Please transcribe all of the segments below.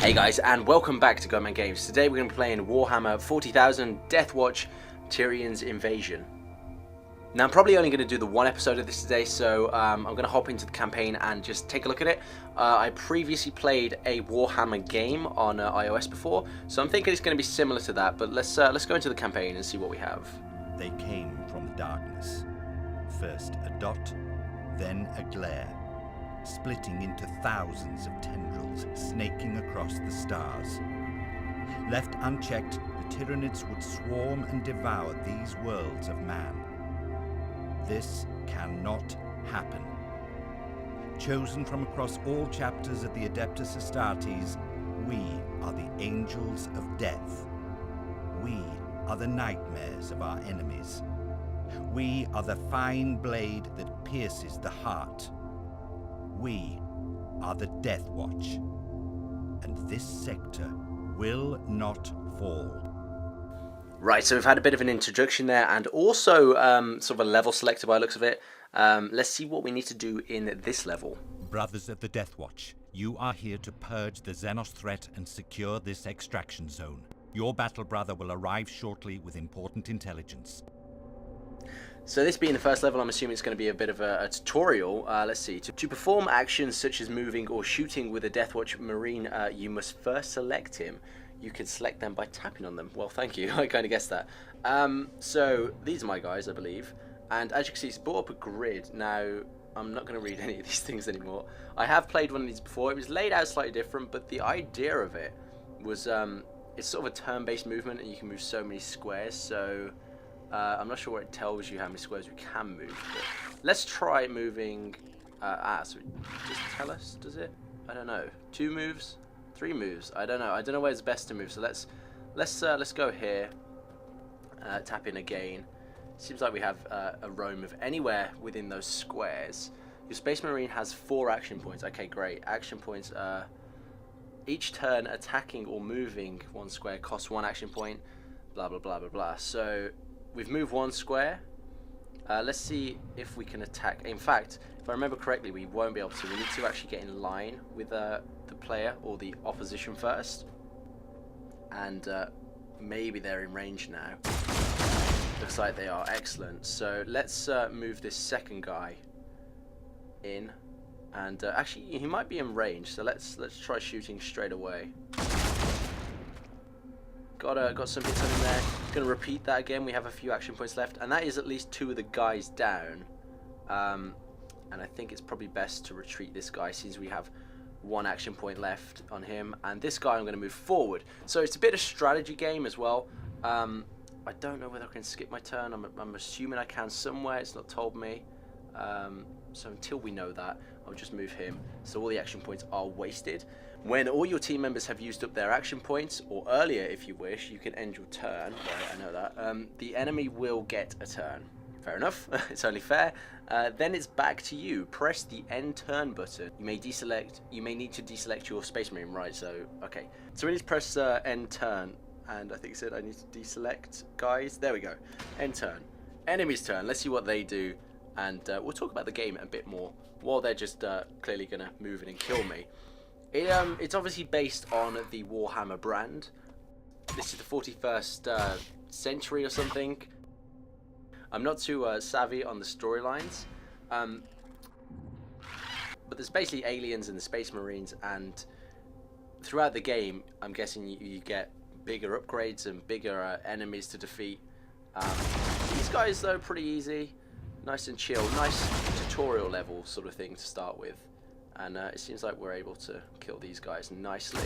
Hey guys, and welcome back to Goatman Games. Today we're going to be playing Warhammer 40,000 Deathwatch Tyranids Invasion. Now I'm probably only going to do the one episode of this today, so I'm going to hop into the campaign and just take a look at it. I previously played a Warhammer game on iOS before, so I'm thinking it's going to be similar to that, but let's go into the campaign and see what we have. They came from the darkness. First a dot, then a glare, splitting into thousands of tendrils snaking across the stars. Left unchecked, the Tyranids would swarm and devour these worlds of man. This cannot happen. Chosen from across all chapters of the Adeptus Astartes, we are the angels of death. We are the nightmares of our enemies. We are the fine blade that pierces the heart. We are the Deathwatch, and this sector will not fall. Right, so we've had a bit of an introduction there, and also sort of a level selector by the looks of it. Let's see what we need to do in this level. Brothers of the Deathwatch, you are here to purge the Xenos threat and secure this extraction zone. Your battle brother will arrive shortly with important intelligence. So this being the first level, I'm assuming it's going to be a bit of a tutorial. Let's see. To perform actions such as moving or shooting with a Deathwatch Marine, you must first select him. You can select them by tapping on them. Well, thank you. I kind of guessed that. So these are my guys, I believe. And as you can see, it's brought up a grid. Now, I'm not going to read any of these things anymore. I have played one of these before. It was laid out slightly different, but the idea of it was it's sort of a turn-based movement, and you can move so many squares. So I'm not sure where it tells you how many squares we can move. But let's try moving. So does it tell us? Does it? I don't know. 2 moves, 3 moves. I don't know. I don't know where's best to move. So let's go here. Tap in again. Seems like we have a roam of anywhere within those squares. Your Space Marine has 4 action points. Okay, great. Action points. Each turn, attacking or moving 1 square costs 1 action point. Blah blah blah blah blah. So we've moved 1 square. Let's see if we can attack. In fact, if I remember correctly, we won't be able to. We need to actually get in line with the player or the opposition first. And maybe they're in range now. Looks like they are. Excellent. So let's move this second guy in. And actually, he might be in range. So let's try shooting straight away. Got some hits on him there. Going to repeat that again. We have a few action points left, and that is at least 2 of the guys down. And I think it's probably best to retreat this guy since we have 1 action point left on him. And this guy I'm going to move forward. So it's a bit of strategy game as well. I don't know whether I can skip my turn. I'm assuming I can somewhere. It's not told me. So until we know that, I'll just move him. So all the action points are wasted. When all your team members have used up their action points, or earlier if you wish, you can end your turn. Right, I know that. The enemy will get a turn. Fair enough. It's only fair. Then it's back to you. Press the end turn button. You may deselect. You may need to deselect your Space Marine. Right. So okay. So we need to press end turn, and I think it said I need to deselect guys. There we go. End turn. Enemy's turn. Let's see what they do, and we'll talk about the game a bit more while they're just clearly gonna move in and kill me. It's obviously based on the Warhammer brand. This is the 41st century or something. I'm not too savvy on the storylines, but there's basically aliens and the Space Marines, and throughout the game, I'm guessing you get bigger upgrades and bigger enemies to defeat. These guys, though, pretty easy, nice and chill, nice tutorial level sort of thing to start with. And it seems like we're able to kill these guys nicely.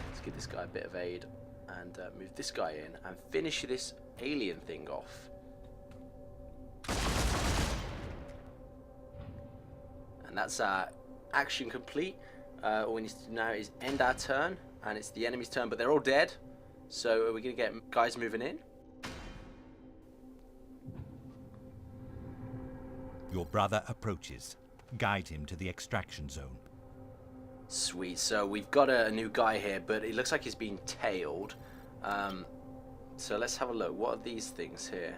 Let's give this guy a bit of aid and move this guy in and finish this alien thing off. And that's our action complete. All we need to do now is end our turn, and it's the enemy's turn, but they're all dead. So are we going to get guys moving in? Your brother approaches. Guide him to the extraction zone. Sweet. So we've got a new guy here, but it looks like he's been tailed. So let's have a look. What are these things here?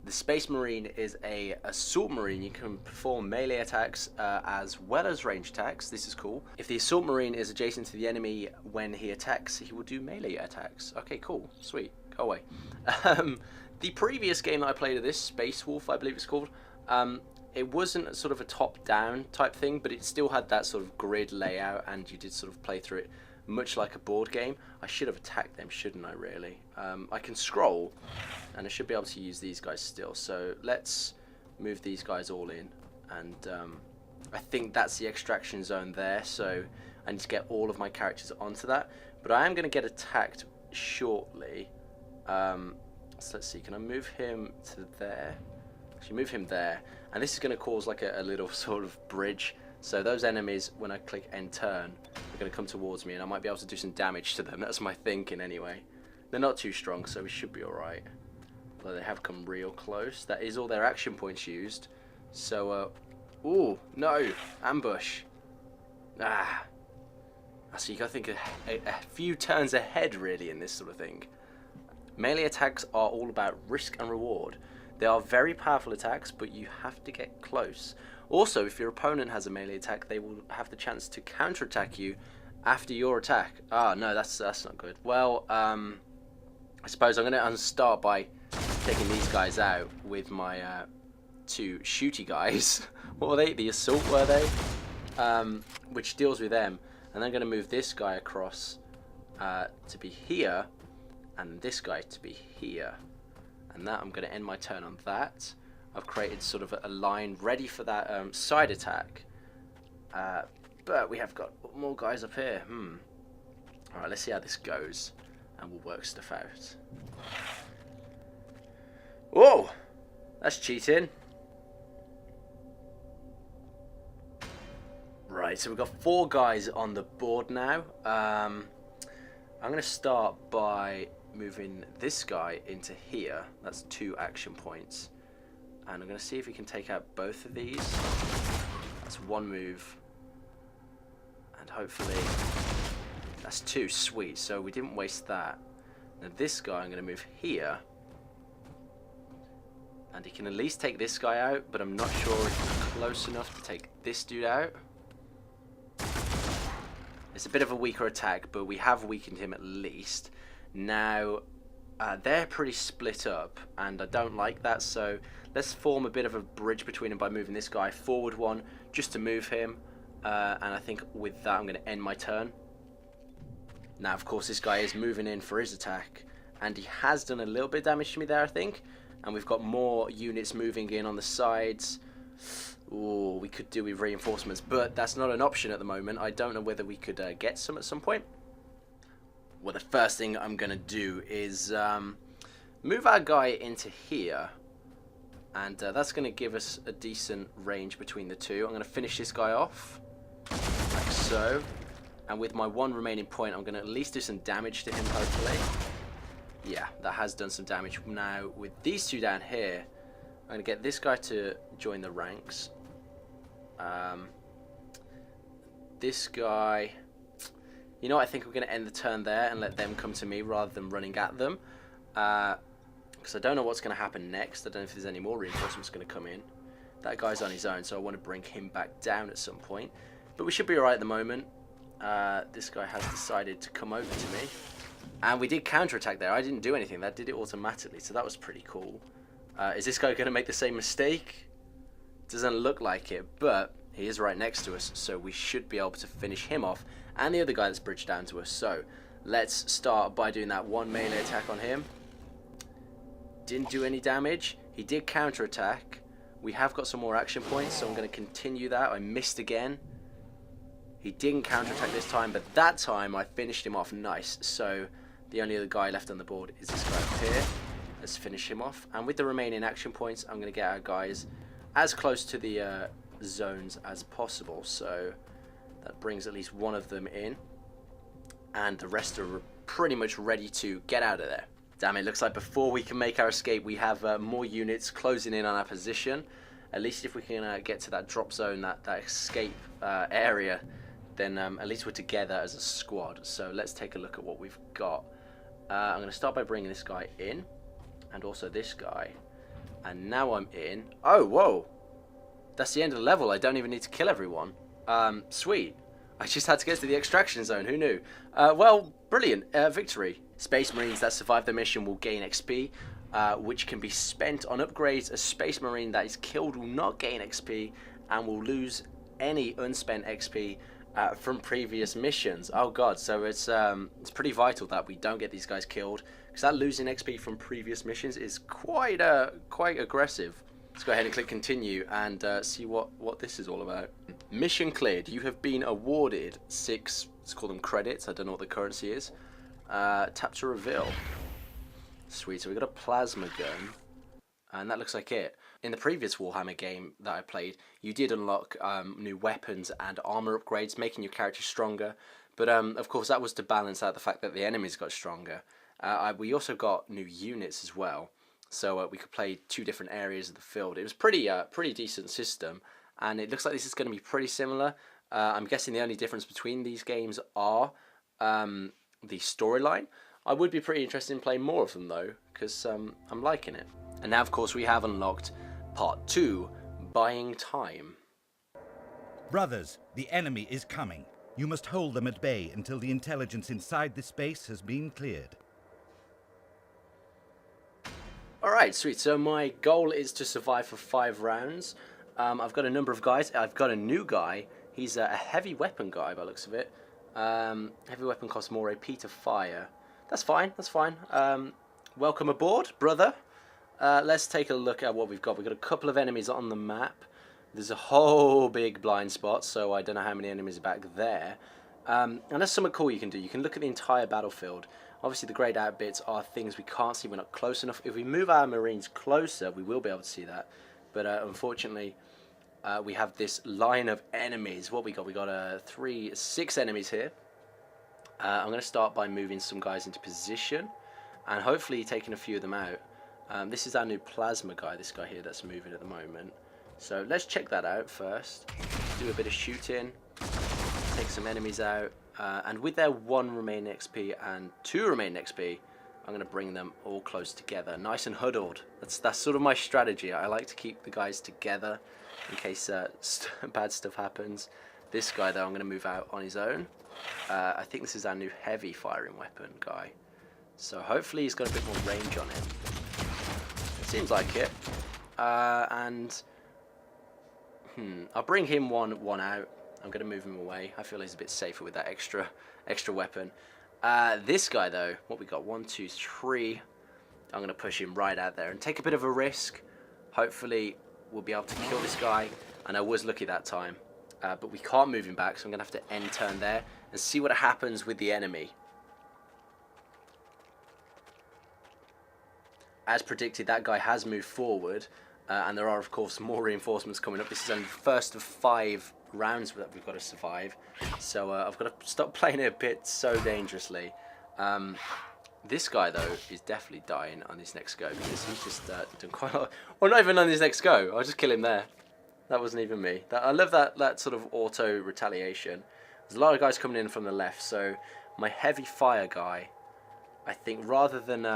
The Space Marine is a Assault Marine. You can perform melee attacks as well as range attacks. This is cool. If the Assault Marine is adjacent to the enemy when he attacks, he will do melee attacks. Okay, cool. Sweet. Go away. The previous game that I played of this, Space Wolf, I believe it's called, it wasn't sort of a top-down type thing, but it still had that sort of grid layout, and you did sort of play through it much like a board game. I should have attacked them, shouldn't I, really? I can scroll, and I should be able to use these guys still. So let's move these guys all in, and I think that's the extraction zone there, so I need to get all of my characters onto that. But I am going to get attacked shortly. So let's see, can I move him to there? Actually, move him there, and this is going to cause like a little sort of bridge. So those enemies, when I click end turn, are going to come towards me, and I might be able to do some damage to them. That's my thinking anyway. They're not too strong, so we should be alright. Although they have come real close. That is all their action points used. So, ooh, no, ambush. Ah. So you got to think a few turns ahead, really, in this sort of thing. Melee attacks are all about risk and reward. They are very powerful attacks, but you have to get close. Also, if your opponent has a melee attack, they will have the chance to counterattack you after your attack. Ah, no, that's not good. Well, I suppose I'm going to start by taking these guys out with my two shooty guys. What were they? The assault, were they? Which deals with them. And I'm going to move this guy across to be here, and this guy to be here. And that, I'm going to end my turn on that. I've created sort of a line ready for that side attack. But we have got more guys up here. Alright, let's see how this goes, and we'll work stuff out. Whoa! That's cheating. Right, so we've got 4 guys on the board now. I'm going to start by moving this guy into here. That's 2 action points. And I'm going to see if we can take out both of these. That's 1 move. And hopefully that's 2. Sweet. So we didn't waste that. Now this guy I'm going to move here. And he can at least take this guy out, but I'm not sure if he's close enough to take this dude out. It's a bit of a weaker attack, but we have weakened him at least. Now, they're pretty split up, and I don't like that, so let's form a bit of a bridge between them by moving this guy forward 1, just to move him, and I think with that I'm going to end my turn. Now, of course, this guy is moving in for his attack, and he has done a little bit of damage to me there, I think, and we've got more units moving in on the sides. Ooh, we could do with reinforcements, but that's not an option at the moment. I don't know whether we could get some at some point. Well, the first thing I'm going to do is move our guy into here, and that's going to give us a decent range between the two. I'm going to finish this guy off, like so, and with my 1 remaining point, I'm going to at least do some damage to him, hopefully. Yeah, that has done some damage. Now, with these 2 down here, I'm going to get this guy to join the ranks. This guy, you know what, I think we're going to end the turn there and let them come to me rather than running at them. Because I don't know what's going to happen next. I don't know if there's any more reinforcements going to come in. That guy's on his own, so I want to bring him back down at some point. But we should be alright at the moment. This guy has decided to come over to me. And we did counterattack there. I didn't do anything. That did it automatically, so that was pretty cool. Is this guy going to make the same mistake? Doesn't look like it, but he is right next to us, so we should be able to finish him off, and the other guy that's bridged down to us. So let's start by doing that 1 melee attack on him. Didn't do any damage. He did counterattack. We have got some more action points, so I'm going to continue that. I missed again. He didn't counterattack this time, but that time I finished him off nice. So the only other guy left on the board is this guy up here. Let's finish him off, and with the remaining action points, I'm going to get our guys as close to the zones as possible. So that brings at least 1 of them in, and the rest are pretty much ready to get out of there. Damn, it looks like before we can make our escape, we have more units closing in on our position. At least if we can get to that drop zone, that escape area, then at least we're together as a squad. So let's take a look at what we've got. I'm going to start by bringing this guy in, and also this guy. And now I'm in. Oh, whoa. That's the end of the level. I don't even need to kill everyone. Sweet. I just had to get to the extraction zone. Who knew? Well, brilliant. Victory. Space Marines that survive the mission will gain XP, which can be spent on upgrades. A Space Marine that is killed will not gain XP and will lose any unspent XP from previous missions. Oh god, so it's pretty vital that we don't get these guys killed, because that losing XP from previous missions is quite aggressive. Let's go ahead and click continue and see what this is all about. Mission cleared. You have been awarded 6, let's call them credits. I don't know what the currency is. Tap to reveal. Sweet, so we got a plasma gun. And that looks like it. In the previous Warhammer game that I played, you did unlock new weapons and armor upgrades, making your character stronger. But of course that was to balance out the fact that the enemies got stronger. We also got new units as well. So we could play 2 different areas of the field. It was pretty decent system, and it looks like this is going to be pretty similar. I'm guessing the only difference between these games are the storyline. I would be pretty interested in playing more of them though, because I'm liking it. And now of course we have unlocked part 2, buying time. Brothers, the enemy is coming. You must hold them at bay until the intelligence inside this space has been cleared. Alright, sweet. So my goal is to survive for 5 rounds. I've got a number of guys. I've got a new guy. He's a heavy weapon guy by the looks of it. Heavy weapon costs more AP to fire. That's fine, that's fine. Welcome aboard, brother. Let's take a look at what we've got. We've got a couple of enemies on the map. There's a whole big blind spot, so I don't know how many enemies are back there. And that's something cool you can do. You can look at the entire battlefield. Obviously the greyed out bits are things we can't see. We're not close enough. If we move our Marines closer, we will be able to see that. But unfortunately, we have this line of enemies. What we got? We got 6 enemies here. I'm going to start by moving some guys into position, and hopefully taking a few of them out. This is our new plasma guy, this guy here that's moving at the moment. So let's check that out first. Do a bit of shooting, take some enemies out, and with their 1 remaining XP and 2 remaining XP, I'm going to bring them all close together, nice and huddled. That's sort of my strategy. I like to keep the guys together in case bad stuff happens. This guy though, I'm going to move out on his own. I think this is our new heavy firing weapon guy. So hopefully he's got a bit more range on him. Seems like it. I'll bring him one out. I'm going to move him away. I feel he's a bit safer with that extra weapon. This guy though, what we got? 1, 2, 3. I'm going to push him right out there and take a bit of a risk. Hopefully we'll be able to kill this guy. And I was lucky that time. But we can't move him back, so I'm going to have to end turn there and see what happens with the enemy. As predicted, that guy has moved forward, and there are of course more reinforcements coming up. This is only the first of 5 rounds that we've got to survive, so I've got to stop playing it a bit so dangerously. This guy though is definitely dying on his next go, because he's just done quite a lot. Well, not even on his next go, I'll just kill him there. That wasn't even me. I love that sort of auto retaliation. There's a lot of guys coming in from the left, so my heavy fire guy, I think rather than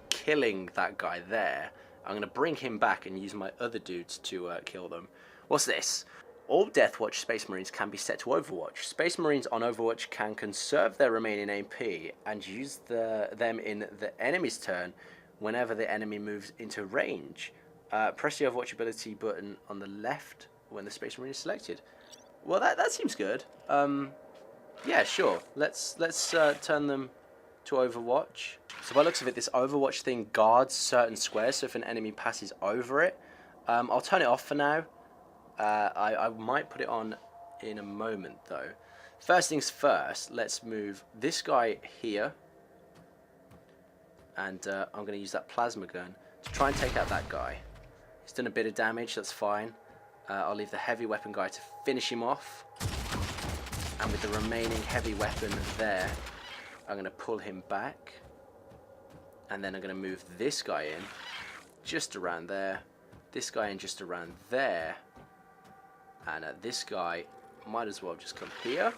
killing that guy there, I'm going to bring him back and use my other dudes to kill them. What's this? All Deathwatch Space Marines can be set to Overwatch. Space Marines on Overwatch can conserve their remaining AP and use them in the enemy's turn whenever the enemy moves into range. Press the Overwatch ability button on the left when the Space Marine is selected. Well, that seems good. Yeah, sure. Let's turn them to Overwatch. So by the looks of it, this Overwatch thing guards certain squares, so if an enemy passes over it, I'll turn it off for now. I might put it on in a moment though. First things first, let's move this guy here, and I'm going to use that plasma gun to try and take out that guy. He's done a bit of damage, that's fine. I'll leave the heavy weapon guy to finish him off, and with the remaining heavy weapon there, I'm going to pull him back, and then I'm going to move this guy in just around there, this guy in just around there, and this guy might as well just come here.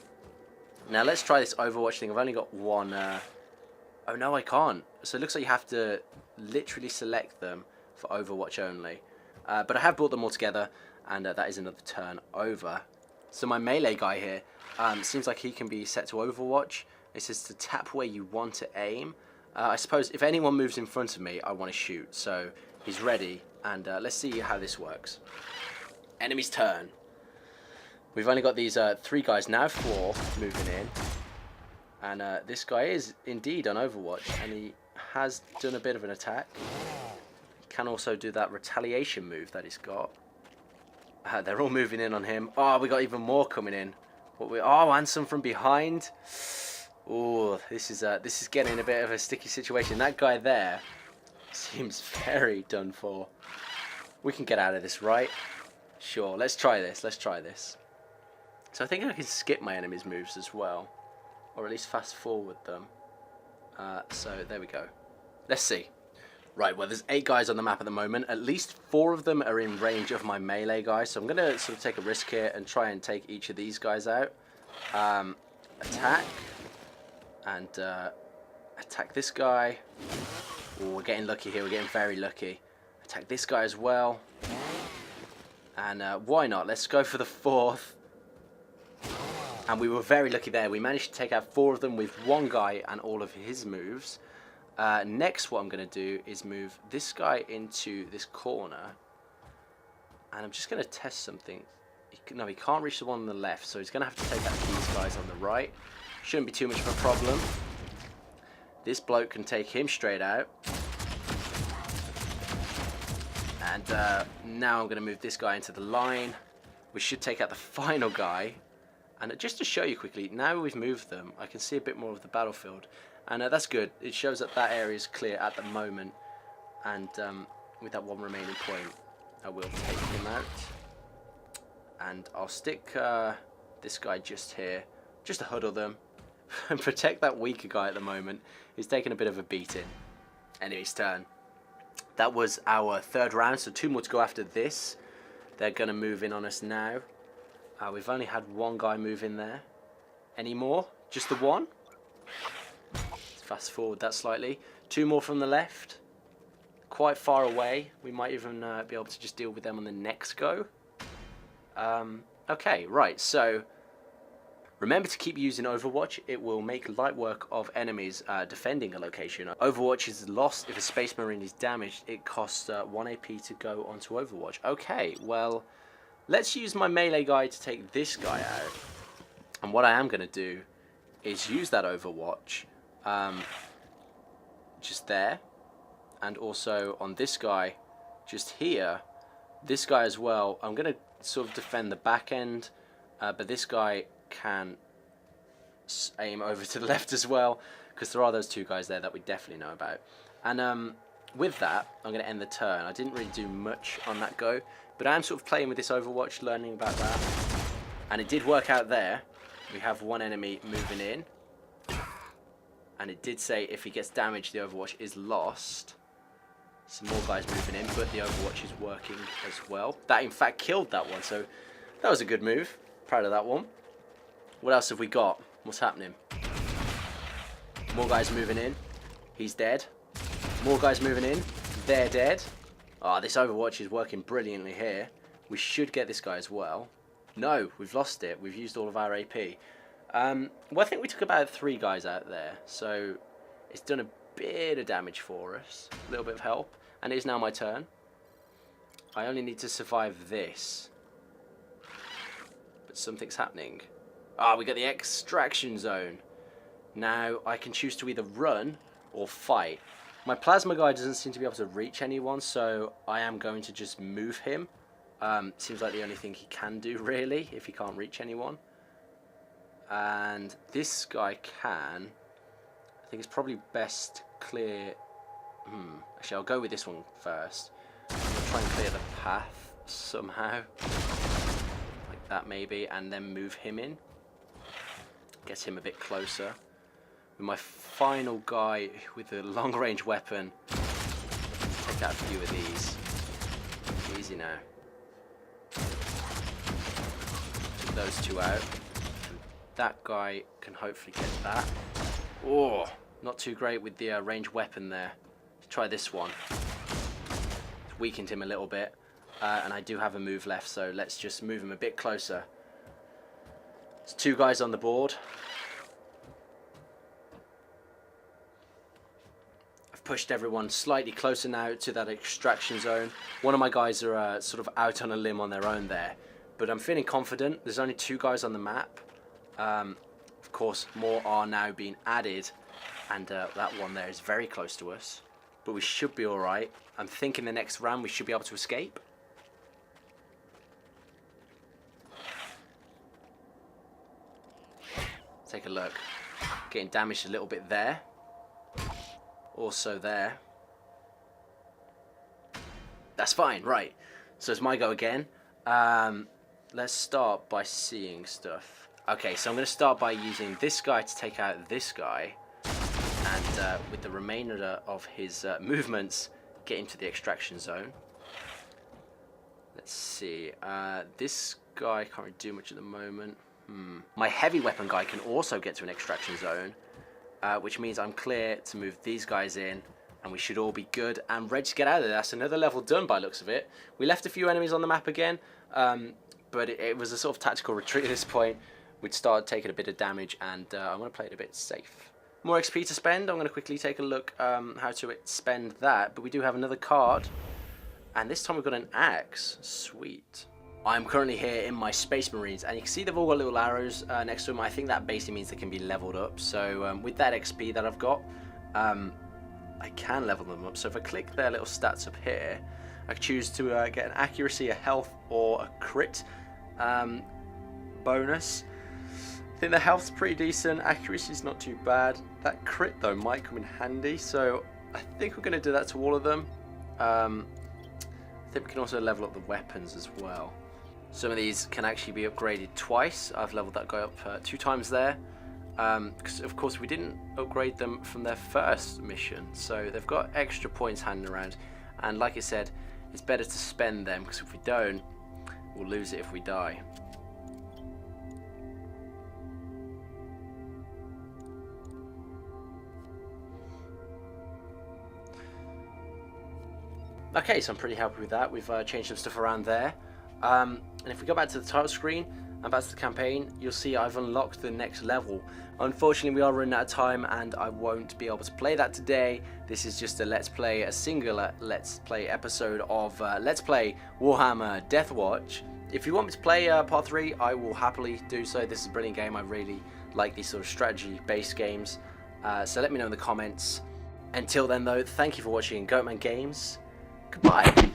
Now let's try this Overwatch thing. I've only got one. Oh no, I can't. So it looks like you have to literally select them for Overwatch only. But I have brought them all together, and that is another turn over. So my melee guy here seems like he can be set to Overwatch. It says to tap where you want to aim. I suppose if anyone moves in front of me, I want to shoot. So he's ready, and let's see how this works. Enemy's turn. We've only got these 3 guys, now 4, moving in. And this guy is indeed on Overwatch, and he has done a bit of an attack. He can also do that retaliation move that he's got. They're all moving in on him. Oh, we got even more coming in. Oh, and some from behind. Oh, this is getting a bit of a sticky situation. That guy there seems very done for. We can get out of this, right? Sure, let's try this. Let's try this. So I think I can skip my enemy's moves as well, or at least fast forward them. So there we go. Let's see. Right, well, there's 8 guys on the map at the moment. At least 4 of them are in range of my melee guys. So I'm going to sort of take a risk here and try and take each of these guys out. Attack. And attack this guy. Oh, we're getting lucky here. We're getting very lucky. Attack this guy as well. And why not? Let's go for the 4th. And we were very lucky there. We managed to take out 4 of them with 1 guy and all of his moves. Next, what I'm going to do is move this guy into this corner. And I'm just going to test something. No, he can't reach the one on the left, so he's going to have to take out these guys on the right. Shouldn't be too much of a problem. This bloke can take him straight out. And now I'm going to move this guy into the line. We should take out the final guy. And just to show you quickly, now we've moved them, I can see a bit more of the battlefield. And that's good. It shows that that area is clear at the moment. And with that 1 remaining point, I will take him out. And I'll stick this guy just here, just to huddle them. And protect that weaker guy at the moment. He's taking a bit of a beating. Enemy's turn. That was our 3rd round, so 2 more to go after this. They're going to move in on us now. We've only had 1 guy move in there. Any more? Just the 1? Let's fast forward that slightly. 2 more from the left. Quite far away. We might even be able to just deal with them on the next go. Okay, right, so remember to keep using Overwatch. It will make light work of enemies defending a location. Overwatch is lost if a Space Marine is damaged. It costs 1 AP to go onto Overwatch. Okay, well, let's use my melee guy to take this guy out. And what I am going to do is use that Overwatch just there. And also on this guy just here. This guy as well. I'm going to sort of defend the back end. But this guy can aim over to the left as well, because there are those 2 guys there that we definitely know about. And with that, I'm going to end the turn. I didn't really do much on that go, but I am sort of playing with this Overwatch, learning about that. And it did work out there. We have 1 enemy moving in. And it did say if he gets damaged, the Overwatch is lost. Some more guys moving in, but the Overwatch is working as well. That, in fact, killed that one, so that was a good move. Proud of that one. What else have we got? What's happening? More guys moving in. He's dead. More guys moving in. They're dead. Oh, this Overwatch is working brilliantly here. We should get this guy as well. No, we've lost it. We've used all of our AP. Well, I think we took about 3 guys out there. So it's done a bit of damage for us. A little bit of help. And it is now my turn. I only need to survive this. But something's happening. Ah, we got the extraction zone. Now I can choose to either run or fight. My plasma guy doesn't seem to be able to reach anyone, so I am going to just move him. Seems like the only thing he can do, really, if he can't reach anyone. And this guy can. I think it's probably best to clear... Actually, I'll go with this one first. I'm going to try and clear the path somehow. Like that, maybe, and then move him in. Get him a bit closer. With my final guy with a long-range weapon, take out a few of these. Easy now. Took those 2 out. And that guy can hopefully get that. Oh, not too great with the range weapon there. Try this one. Weakened him a little bit. And I do have a move left, so let's just move him a bit closer. There's 2 guys on the board. I've pushed everyone slightly closer now to that extraction zone. One of my guys are sort of out on a limb on their own there. But I'm feeling confident. There's only 2 guys on the map. Of course, more are now being added. And that one there is very close to us. But we should be alright. I'm thinking the next round we should be able to escape. Take a look. Getting damaged a little bit there. Also there. That's fine, right. So it's my go again. Let's start by seeing stuff. Okay, so I'm going to start by using this guy to take out this guy. And with the remainder of his movements, get into the extraction zone. Let's see. This guy can't really do much at the moment. My heavy weapon guy can also get to an extraction zone, which means I'm clear to move these guys in, and we should all be good and ready to get out of there. That's another level done by the looks of it. We left a few enemies on the map again, but it was a sort of tactical retreat at this point. We'd started taking a bit of damage, and I'm going to play it a bit safe. More XP to spend. I'm going to quickly take a look how to spend that, but we do have another card, and this time we've got an axe. Sweet. I'm currently here in my Space Marines, and you can see they've all got little arrows next to them. I think that basically means they can be leveled up. So with that XP that I've got, I can level them up. So if I click their little stats up here, I can choose to get an accuracy, a health, or a crit bonus. I think the health's pretty decent, accuracy's not too bad. That crit though might come in handy, so I think we're going to do that to all of them. I think we can also level up the weapons as well. Some of these can actually be upgraded twice. I've leveled that guy up 2 times there. Because of course we didn't upgrade them from their first mission, so they've got extra points hanging around. And like I said, it's better to spend them, because if we don't, we'll lose it if we die. Okay, so I'm pretty happy with that. We've changed some stuff around there. And if we go back to the title screen and back to the campaign, you'll see I've unlocked the next level. Unfortunately, we are running out of time and I won't be able to play that today. This is just a Let's Play, a singular Let's Play episode of Let's Play Warhammer Deathwatch. If you want me to play part 3, I will happily do so. This is a brilliant game. I really like these sort of strategy-based games. So let me know in the comments. Until then, though, thank you for watching Goatman Games. Goodbye.